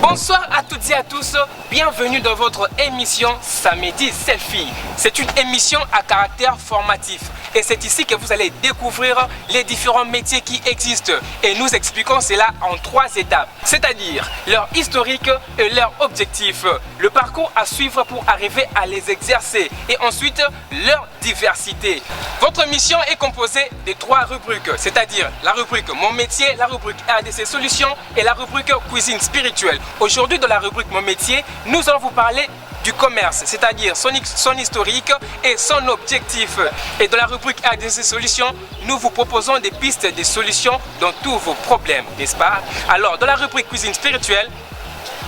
Bonsoir à toutes et à tous, bienvenue dans votre émission Samedi Selfie. C'est une émission à caractère formatif et c'est ici que vous allez découvrir les différents métiers qui existent et nous expliquons cela en 3 étapes, c'est-à-dire leur historique et leur objectif, le parcours à suivre pour arriver à les exercer et ensuite leur diversité. Votre mission est composée de 3 rubriques, c'est-à-dire la rubrique Mon métier, la rubrique RDC Solutions et la rubrique Cuisine spirituelle. Aujourd'hui, dans la rubrique Mon métier, nous allons vous parler du commerce, c'est-à-dire son historique et son objectif. Et dans la rubrique RDC Solutions, nous vous proposons des pistes, des solutions dans tous vos problèmes, n'est-ce pas? Alors, dans la rubrique Cuisine spirituelle,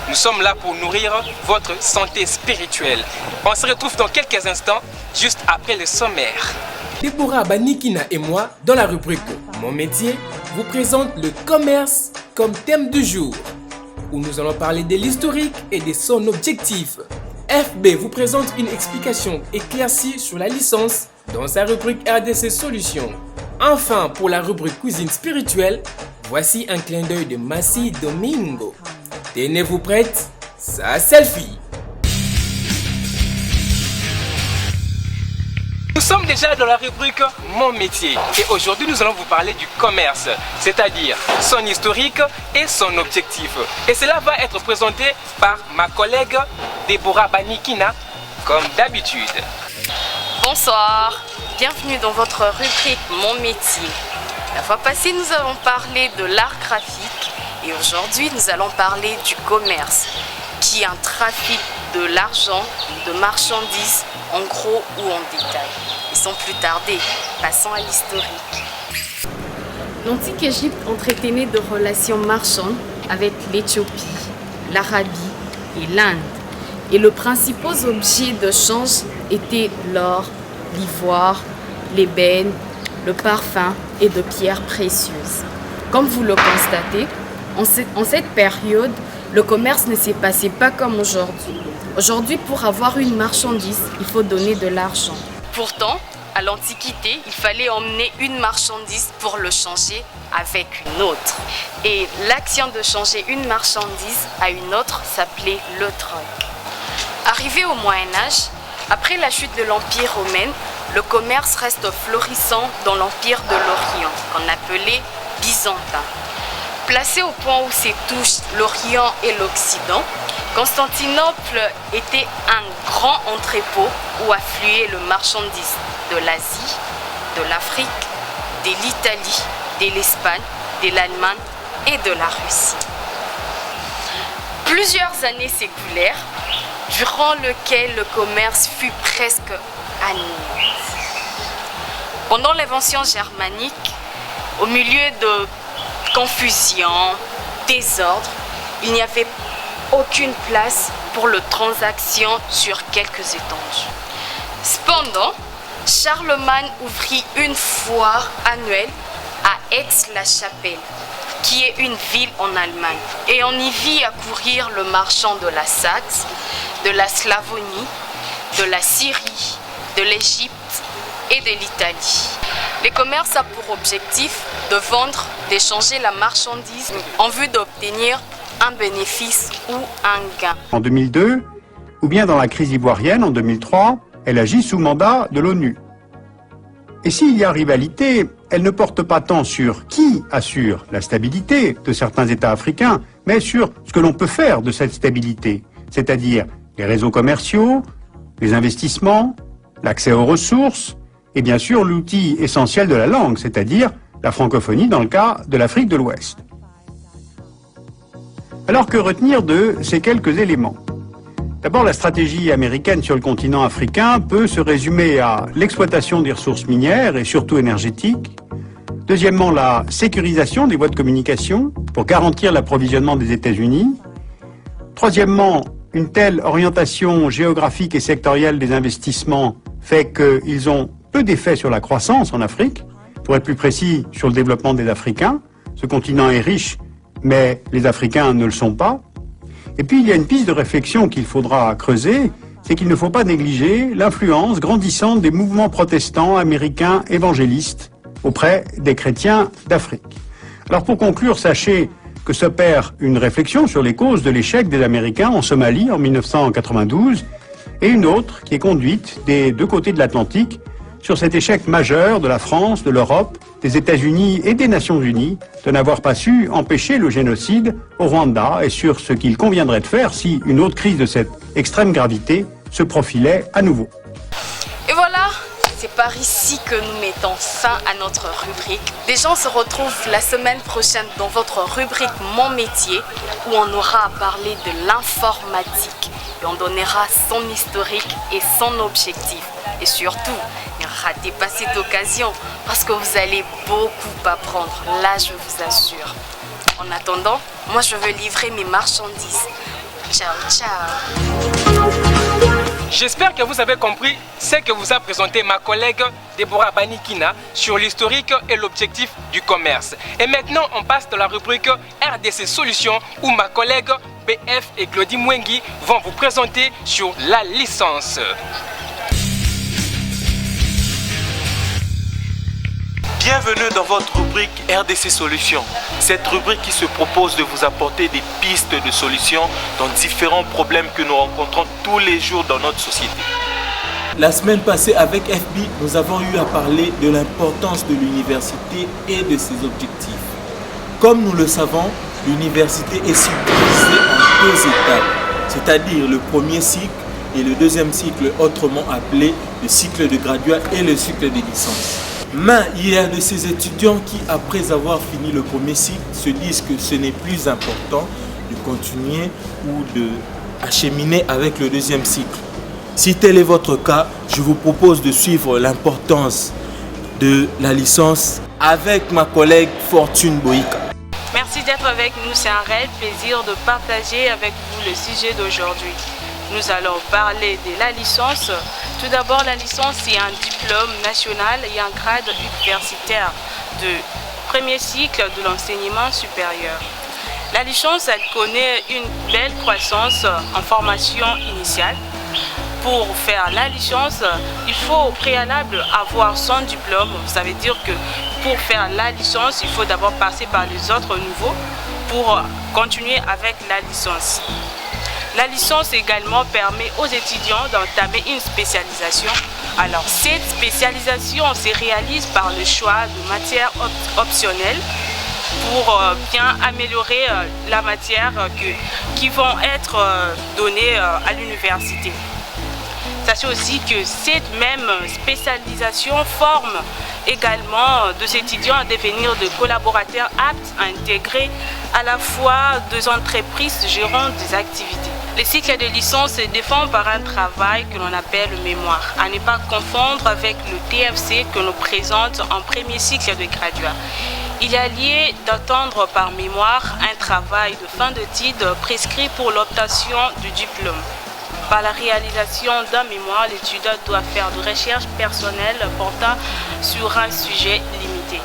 nous sommes là pour nourrir votre santé spirituelle. On se retrouve dans quelques instants, juste après le sommaire. Deborah Banikina et moi, dans la rubrique Mon métier, vous présente le commerce comme thème du jour, où nous allons parler de l'historique et de son objectif. FB vous présente une explication éclaircie sur la licence dans sa rubrique RDC Solutions. Enfin, pour la rubrique Cuisine spirituelle, voici un clin d'œil de Massi Domingo. Tenez-vous prête, ça selfie. Nous sommes déjà dans la rubrique Mon métier et aujourd'hui nous allons vous parler du commerce, c'est-à-dire son historique et son objectif. Et cela va être présenté par ma collègue Deborah Banikina, comme d'habitude. Bonsoir, bienvenue dans votre rubrique Mon métier. La fois passée nous avons parlé de l'art graphique et aujourd'hui nous allons parler du commerce, qui est un trafic de l'argent, de marchandises en gros ou en détail. Et sans plus tarder, passons à l'historique. L'antique Égypte entretenait de relations marchandes avec l'Éthiopie, l'Arabie et l'Inde. Et les principaux objets de change étaient l'or, l'ivoire, l'ébène, le parfum et de pierres précieuses. Comme vous le constatez, en cette période, le commerce ne s'est passé pas comme aujourd'hui. Aujourd'hui, pour avoir une marchandise, il faut donner de l'argent. Pourtant, à l'Antiquité, il fallait emmener une marchandise pour le changer avec une autre. Et l'action de changer une marchandise à une autre s'appelait le troc. Arrivé au Moyen-Âge, après la chute de l'Empire romain, le commerce reste florissant dans l'Empire de l'Orient, qu'on appelait byzantin. Placé au point où se touchent l'Orient et l'Occident, Constantinople était un grand entrepôt où affluaient les marchandises de l'Asie, de l'Afrique, de l'Italie, de l'Espagne, de l'Allemagne et de la Russie. Plusieurs années s'écoulèrent, durant lesquelles le commerce fut presque annulé. Pendant l'invention germanique, au milieu de confusion, désordre, il n'y avait aucune place pour les transactions sur quelques étanges. Cependant, Charlemagne ouvrit une foire annuelle à Aix-la-Chapelle, qui est une ville en Allemagne. Et on y vit accourir le marchand de la Saxe, de la Slavonie, de la Syrie, de l'Égypte et de l'Italie. Le commerce a pour objectif de vendre, d'échanger la marchandise en vue d'obtenir un bénéfice ou un gain. En 2002, ou bien dans la crise ivoirienne en 2003, elle agit sous mandat de l'ONU. Et s'il y a rivalité, elle ne porte pas tant sur qui assure la stabilité de certains États africains, mais sur ce que l'on peut faire de cette stabilité, c'est-à-dire les réseaux commerciaux, les investissements, l'accès aux ressources, et bien sûr l'outil essentiel de la langue, c'est-à-dire la francophonie dans le cas de l'Afrique de l'Ouest. Alors que retenir de ces quelques éléments? D'abord, la stratégie américaine sur le continent africain peut se résumer à l'exploitation des ressources minières et surtout énergétiques. Deuxièmement, la sécurisation des voies de communication pour garantir l'approvisionnement des États-Unis. Troisièmement, une telle orientation géographique et sectorielle des investissements fait qu'ils ont peu d'effet sur la croissance en Afrique. Pour être plus précis, sur le développement des Africains. Ce continent est riche, mais les Africains ne le sont pas. Et puis il y a une piste de réflexion qu'il faudra creuser, c'est qu'il ne faut pas négliger l'influence grandissante des mouvements protestants américains évangélistes auprès des chrétiens d'Afrique. Alors pour conclure, sachez que s'opère une réflexion sur les causes de l'échec des Américains en Somalie en 1992 et une autre qui est conduite des deux côtés de l'Atlantique sur cet échec majeur de la France, de l'Europe, des États-Unis et des Nations Unies de n'avoir pas su empêcher le génocide au Rwanda et sur ce qu'il conviendrait de faire si une autre crise de cette extrême gravité se profilait à nouveau. Et voilà, c'est par ici que nous mettons fin à notre rubrique. Les gens se retrouvent la semaine prochaine dans votre rubrique Mon métier où on aura à parler de l'informatique et on donnera son historique et son objectif. Et surtout, ne ratez pas cette occasion parce que vous allez beaucoup apprendre, là je vous assure. En attendant, moi je veux livrer mes marchandises. Ciao, ciao. J'espère que vous avez compris ce que vous a présenté ma collègue Deborah Banikina sur l'historique et l'objectif du commerce. Et maintenant, on passe dans la rubrique RDC Solutions où ma collègue BF et Claudie Mwengi vont vous présenter sur la licence. Bienvenue dans votre rubrique RDC Solutions. Cette rubrique qui se propose de vous apporter des pistes de solutions dans différents problèmes que nous rencontrons tous les jours dans notre société. La semaine passée avec FB, nous avons eu à parler de l'importance de l'université et de ses objectifs. Comme nous le savons, l'université est subdivisée en deux étapes, c'est-à-dire le premier cycle et le deuxième cycle, autrement appelé le cycle de graduat et le cycle de licence. Mais il y a de ces étudiants qui, après avoir fini le premier cycle, se disent que ce n'est plus important de continuer ou d'acheminer avec le deuxième cycle. Si tel est votre cas, je vous propose de suivre l'importance de la licence avec ma collègue Fortune Boïka. Merci d'être avec nous, c'est un réel plaisir de partager avec vous le sujet d'aujourd'hui. Nous allons parler de la licence. Tout d'abord, la licence, c'est un diplôme national et un grade universitaire de premier cycle de l'enseignement supérieur. La licence, elle connaît une belle croissance en formation initiale. Pour faire la licence, il faut au préalable avoir son diplôme. Ça veut dire que pour faire la licence, il faut d'abord passer par les autres niveaux pour continuer avec la licence. La licence également permet aux étudiants d'entamer une spécialisation. Alors cette spécialisation se réalise par le choix de matières optionnelles pour bien améliorer la matière qui vont être données à l'université. Sachez aussi que cette même spécialisation forme également des étudiants à devenir de collaborateurs aptes à intégrer à la fois des entreprises gérant des activités. Le cycle de licence se défend par un travail que l'on appelle le mémoire, à ne pas confondre avec le TFC que l'on présente en premier cycle de graduat. Il y a lieu d'attendre par mémoire un travail de fin d'études prescrit pour l'obtention du diplôme. Par la réalisation d'un mémoire, l'étudiant doit faire de recherches personnelles portant sur un sujet limité.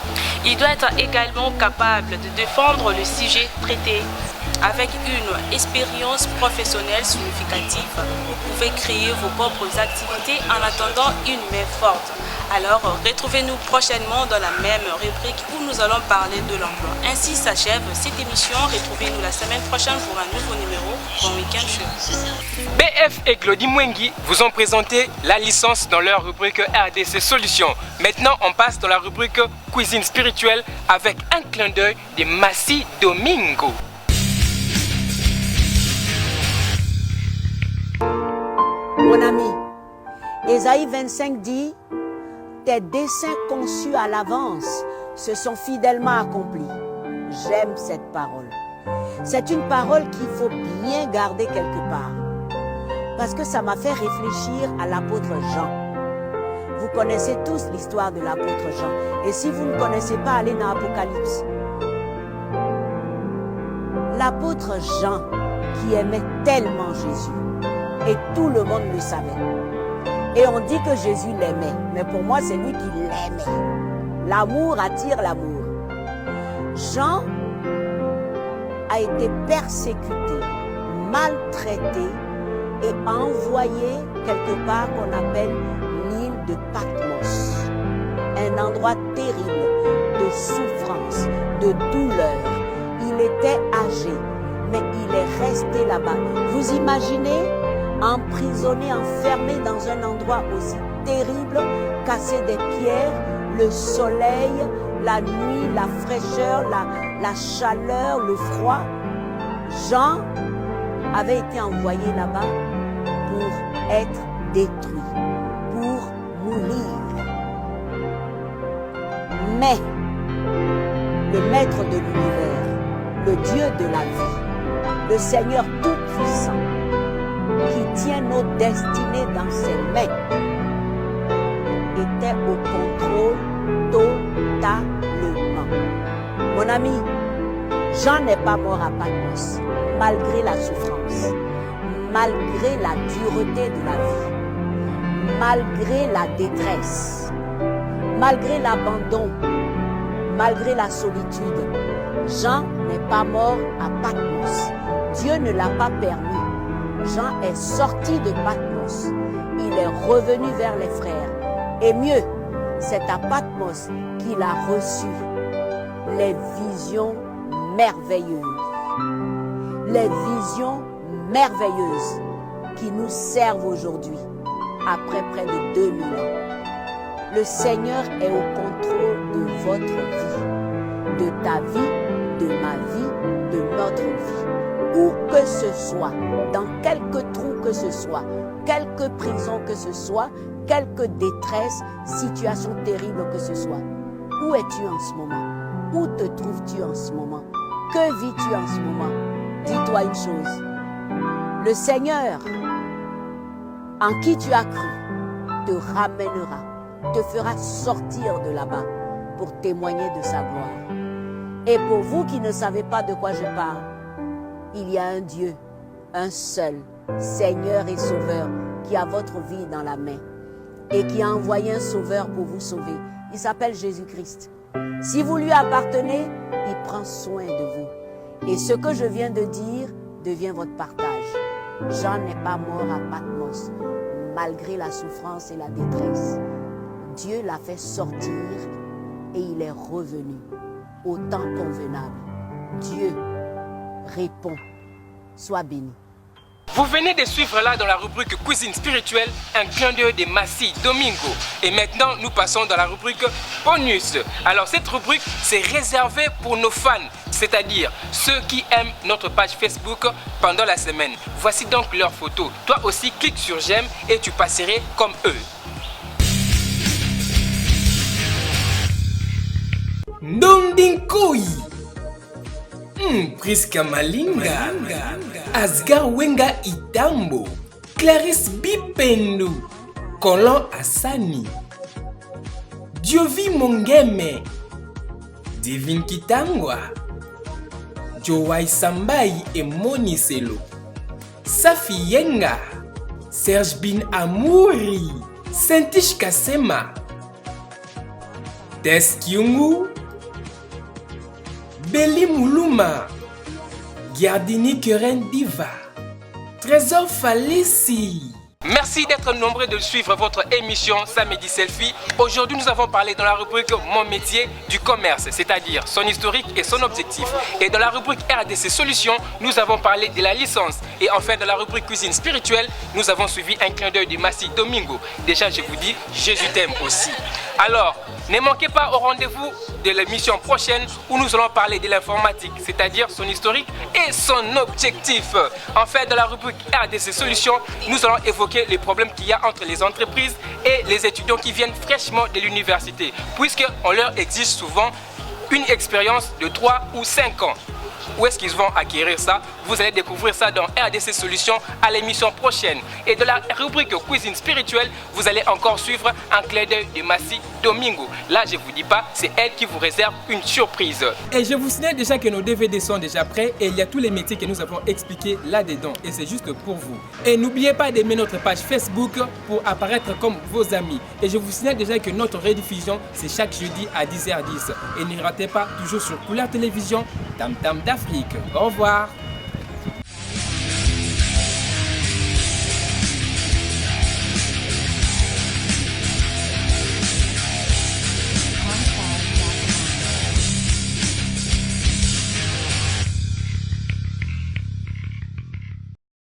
Il doit être également capable de défendre le sujet traité. Avec une expérience professionnelle significative, vous pouvez créer vos propres activités en attendant une main forte. Alors, retrouvez-nous prochainement dans la même rubrique où nous allons parler de l'emploi. Ainsi s'achève cette émission. Retrouvez-nous la semaine prochaine pour un nouveau numéro. Bon week-end chez vous. BF et Claudie Mwengi vous ont présenté la licence dans leur rubrique RDC Solutions. Maintenant, on passe dans la rubrique Cuisine spirituelle avec un clin d'œil de Massi Domingo. Mon ami, Ésaïe 25 dit « Tes desseins conçus à l'avance se sont fidèlement accomplis. » J'aime cette parole. C'est une parole qu'il faut bien garder quelque part. Parce que ça m'a fait réfléchir à l'apôtre Jean. Vous connaissez tous l'histoire de l'apôtre Jean. Et si vous ne connaissez pas, allez dans Apocalypse. L'apôtre Jean qui aimait tellement Jésus. Et tout le monde le savait. Et on dit que Jésus l'aimait. Mais pour moi, c'est lui qui l'aimait. L'amour attire l'amour. Jean a été persécuté, maltraité et envoyé quelque part qu'on appelle l'île de Patmos. Un endroit terrible de souffrance, de douleur. Il Il était âgé, mais il est resté là-bas. Vous imaginez, emprisonné, enfermé dans un endroit aussi terrible, cassé des pierres, le soleil, la nuit, la fraîcheur, la chaleur, le froid. Jean avait été envoyé là-bas pour être détruit, pour mourir. Mais le maître de l'univers, le Dieu de la vie, le Seigneur tout-puissant, qui tient nos destinées dans ses mains, était au contrôle totalement. Mon ami, Jean n'est pas mort à Patmos, malgré la souffrance, malgré la dureté de la vie, malgré la détresse, malgré l'abandon, malgré la solitude. Jean n'est pas mort à Patmos. Dieu ne l'a pas permis. Jean est sorti de Patmos. Il est revenu vers les frères. Et mieux, c'est à Patmos qu'il a reçu les visions merveilleuses. Les visions merveilleuses qui nous servent aujourd'hui, après près de 2000 ans. Le Seigneur est au contrôle de votre vie, de ta vie, de ma vie, de notre vie. Où que ce soit, dans quelque trou que ce soit, quelque prison que ce soit, quelque détresse, situation terrible que ce soit. Où es-tu en ce moment? Où te trouves-tu en ce moment? Que vis-tu en ce moment? Dis-toi une chose. Le Seigneur, en qui tu as cru, te ramènera, te fera sortir de là-bas pour témoigner de sa gloire. Et pour vous qui ne savez pas de quoi je parle, il y a un Dieu, un seul, Seigneur et Sauveur, qui a votre vie dans la main et qui a envoyé un Sauveur pour vous sauver. Il s'appelle Jésus-Christ. Si vous lui appartenez, il prend soin de vous. Et ce que je viens de dire devient votre partage. Jean n'est pas mort à Patmos, malgré la souffrance et la détresse. Dieu l'a fait sortir et il est revenu au temps convenable. Dieu répond. Sois béni. Vous venez de suivre là dans la rubrique Cuisine spirituelle un clin d'œil de Massi Domingo. Et maintenant, nous passons dans la rubrique Bonus. Alors cette rubrique, c'est réservé pour nos fans, c'est-à-dire ceux qui aiment notre page Facebook pendant la semaine. Voici donc leurs photos. Toi aussi, clique sur j'aime et tu passerais comme eux. Ndondinkoi, Priska Malinga, Asgar Wenga Itambo, Clarisse Bipendo, Colon Asani, Diovi Mongeme, Divine Kitangwa, Joai Sambai et Moni Selo, Safi Yenga, Serge Bin Amouri, Sentish Kasema, Teskiungu, Beli Moulouma, Giardini Keren Diva, Trésor Falissi. Merci d'être nombreux de suivre votre émission Samedi Selfie. Aujourd'hui, nous avons parlé dans la rubrique Mon métier du commerce, c'est-à-dire son historique et son objectif. Et dans la rubrique RDC Solutions, nous avons parlé de la licence. Et enfin, dans la rubrique Cuisine spirituelle, nous avons suivi un clin d'œil de Massi Domingo. Déjà, je vous dis, Jésus t'aime aussi. Alors, ne manquez pas au rendez-vous de l'émission prochaine où nous allons parler de l'informatique, c'est-à-dire son historique et son objectif. Enfin, dans la rubrique RDC Solutions, nous allons évoquer les problèmes qu'il y a entre les entreprises et les étudiants qui viennent fraîchement de l'université, puisqu'on leur exige souvent une expérience de 3 ou 5 ans. Où est-ce qu'ils vont acquérir ça? Vous allez découvrir ça dans RDC Solutions à l'émission prochaine. Et de la rubrique Cuisine spirituelle, vous allez encore suivre un clin d'œil de Massi Domingo. Là, je ne vous dis pas, c'est elle qui vous réserve une surprise. Et je vous signale déjà que nos DVD sont déjà prêts et il y a tous les métiers que nous avons expliqués là-dedans. Et c'est juste pour vous. Et n'oubliez pas d'aimer notre page Facebook pour apparaître comme vos amis. Et je vous signale déjà que notre rediffusion, c'est chaque jeudi à 10h10. Et ne ratez pas, toujours sur Couleur Télévision, Tam Tam d'Afrique. Au revoir.